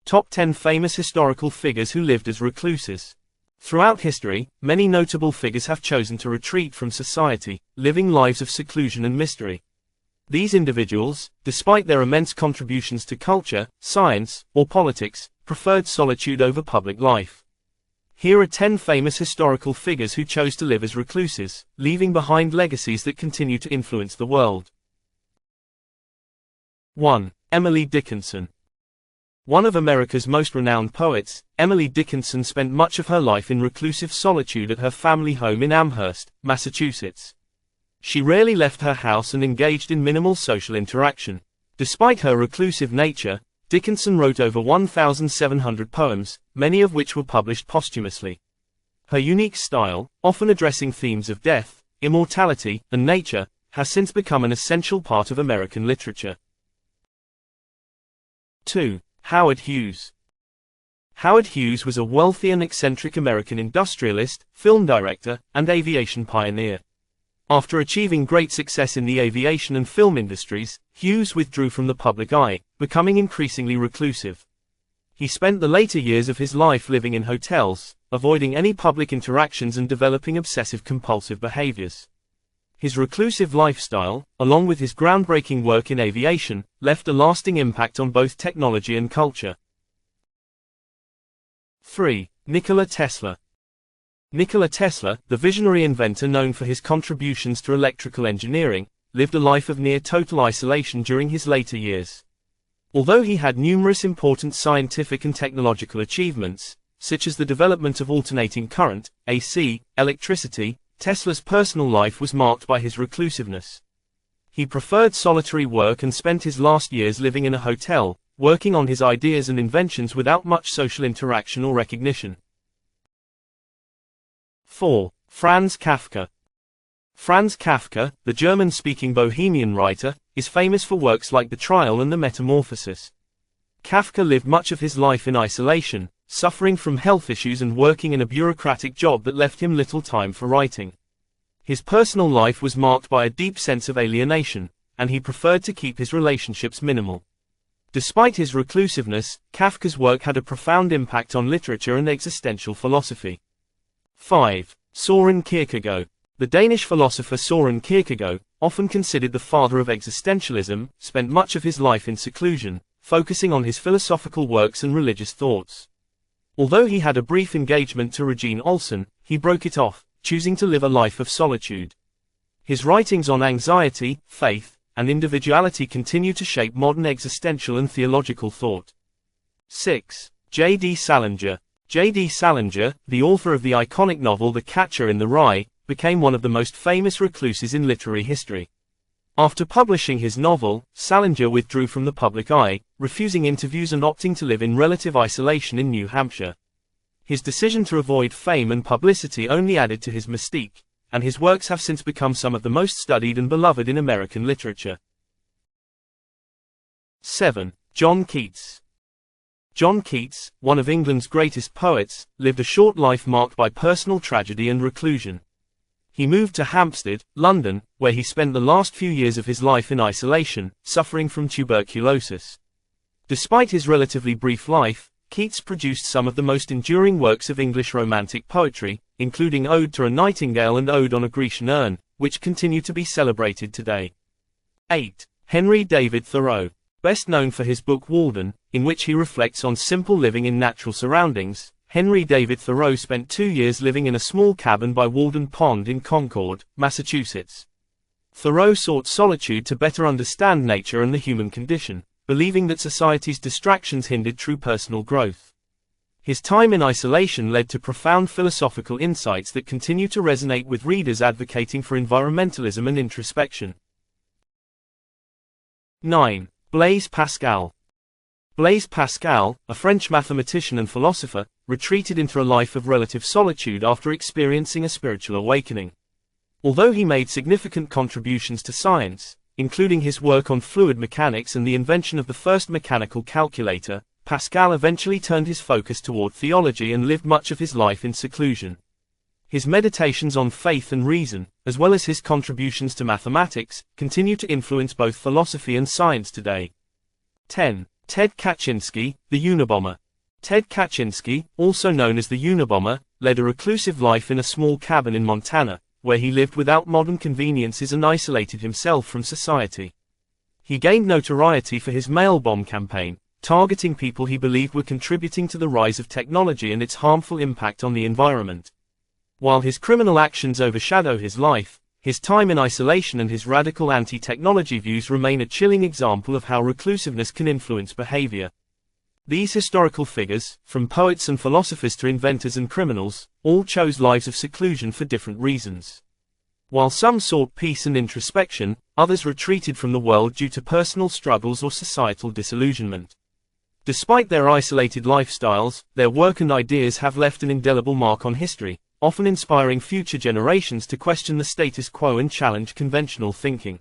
Top 10 famous historical figures who lived as recluses. Throughout history, many notable figures have chosen to retreat from society, living lives of seclusion and mystery. These individuals, despite their immense contributions to culture, science, or politics, preferred solitude over public life. Here are 10 famous historical figures who chose to live as recluses, leaving behind legacies that continue to influence the world. 1. Emily Dickinson. One of America's most renowned poets, Emily Dickinson spent much of her life in reclusive solitude at her family home in Amherst, Massachusetts. She rarely left her house and engaged in minimal social interaction. Despite her reclusive nature, Dickinson wrote over 1,700 poems, many of which were published posthumously. Her unique style, often addressing themes of death, immortality, and nature, has since become an essential part of American literature. 2. Howard Hughes. Howard Hughes was a wealthy and eccentric American industrialist, film director, and aviation pioneer. After achieving great success in the aviation and film industries, Hughes withdrew from the public eye, becoming increasingly reclusive. He spent the later years of his life living in hotels, avoiding any public interactions and developing obsessive-compulsive behaviors. His reclusive lifestyle, along with his groundbreaking work in aviation, left a lasting impact on both technology and culture. 3. Nikola Tesla. Nikola Tesla, the visionary inventor known for his contributions to electrical engineering, lived a life of near total isolation during his later years. Although he had numerous important scientific and technological achievements, such as the development of alternating current, AC, electricity, Tesla's personal life was marked by his reclusiveness. He preferred solitary work and spent his last years living in a hotel, working on his ideas and inventions without much social interaction or recognition. 4. Franz Kafka. Franz Kafka, the German-speaking Bohemian writer, is famous for works like The Trial and The Metamorphosis. Kafka lived much of his life in isolation, suffering from health issues and working in a bureaucratic job that left him little time for writing. His personal life was marked by a deep sense of alienation, and he preferred to keep his relationships minimal. Despite his reclusiveness, Kafka's work had a profound impact on literature and existential philosophy. 5. Søren Kierkegaard. The Danish philosopher Søren Kierkegaard, often considered the father of existentialism, spent much of his life in seclusion, focusing on his philosophical works and religious thoughts. Although he had a brief engagement to Regine Olsen, he broke it off, choosing to live a life of solitude. His writings on anxiety, faith, and individuality continue to shape modern existential and theological thought. 6. J.D. Salinger. J.D. Salinger, the author of the iconic novel The Catcher in the Rye, became one of the most famous recluses in literary history. After publishing his novel, Salinger withdrew from the public eye, refusing interviews and opting to live in relative isolation in New Hampshire. His decision to avoid fame and publicity only added to his mystique, and his works have since become some of the most studied and beloved in American literature. 7. John Keats. John Keats, one of England's greatest poets, lived a short life marked by personal tragedy and reclusion. He moved to Hampstead, London, where he spent the last few years of his life in isolation, suffering from tuberculosis. Despite his relatively brief life, Keats produced some of the most enduring works of English Romantic poetry, including Ode to a Nightingale and Ode on a Grecian Urn, which continue to be celebrated today. 8. Henry David Thoreau. Best known for his book Walden, in which he reflects on simple living in natural surroundings, Henry David Thoreau spent 2 years living in a small cabin by Walden Pond in Concord, Massachusetts. Thoreau sought solitude to better understand nature and the human condition, believing that society's distractions hindered true personal growth. His time in isolation led to profound philosophical insights that continue to resonate with readers advocating for environmentalism and introspection. 9. Blaise Pascal. Blaise Pascal, a French mathematician and philosopher, retreated into a life of relative solitude after experiencing a spiritual awakening. Although he made significant contributions to science, including his work on fluid mechanics and the invention of the first mechanical calculator, Pascal eventually turned his focus toward theology and lived much of his life in seclusion. His meditations on faith and reason, as well as his contributions to mathematics, continue to influence both philosophy and science today. 10. Ted Kaczynski, the Unabomber. Ted Kaczynski, also known as the Unabomber, led a reclusive life in a small cabin in Montana, where he lived without modern conveniences and isolated himself from society. He gained notoriety for his mail bomb campaign, targeting people he believed were contributing to the rise of technology and its harmful impact on the environment. While his criminal actions overshadow his life, his time in isolation and his radical anti-technology views remain a chilling example of how reclusiveness can influence behavior. These historical figures, from poets and philosophers to inventors and criminals, all chose lives of seclusion for different reasons. While some sought peace and introspection, others retreated from the world due to personal struggles or societal disillusionment. Despite their isolated lifestyles, their work and ideas have left an indelible mark on history, often inspiring future generations to question the status quo and challenge conventional thinking.